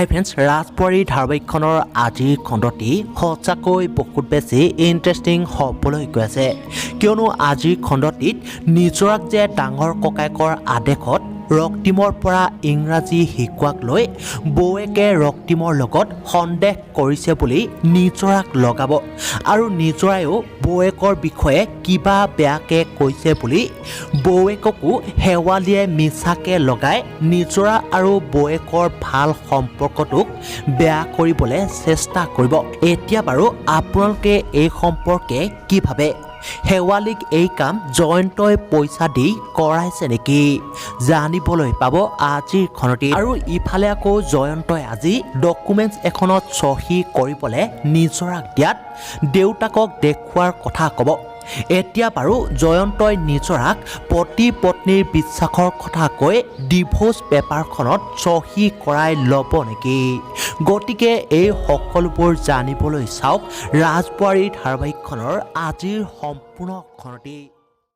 হাই friends, ৰাজবোৱাৰী ধাৰাবাহিকখনৰ আজিৰ খণ্ডটি সঁচাকৈ বহুত বেছি ইণ্টাৰেষ্টিং হ'বলৈ গৈ আছে। কিয়নো আজিৰ খণ্ডটিত নিজৰাক যে ডাঙৰ ককায়েকৰ আদেশত ৰক্তিমৰ পৰা ইংৰাজী শিকোৱাক লৈ বৌৱেকে ৰক্তিমৰ লগত সন্দেহ কৰিছে বুলি নিজৰাক লগাব আৰু নিজৰায়ো বৌৱেকৰ বিষয়ে কিবা বেয়াকে কৈছে বুলি বৌৱেককো শেৱালিয়ে মিছাকে লগাই নিজৰা আৰু বৌৱেকৰ ভাল সম্পৰ্কটোক বেয়া কৰিবলৈ চেষ্টা কৰিব। এতিয়া বাৰু আপোনালোকে এই সম্পৰ্কে কি ভাবে? শেৱালিক এই কাম জয়ন্তই পইচা দি কৰাইছে নেকি? জানিবলৈ পাব আজিৰ খণ্ডটি। আৰু ইফালে আকৌ জয়ন্তই আজি ডকুমেণ্টছ এখনত চহী কৰিবলৈ নিজৰাক দিয়াত দেউতাকক দেখুৱাৰ কথা ক'ব। এতিয়া বাৰু জয়ন্তই নিজৰাক পতি পত্নীৰ বিশ্বাসৰ কথা কৈ ডিভোৰ্চ পেপাৰখনত চহী কৰাই ল'ব নেকি? গতিকে এই সকলোবোৰ জানিবলৈ চাওক ৰাজবোৱাৰী ধাৰাবাহিকখনৰ আজিৰ সম্পূৰ্ণ খণ্ডটি।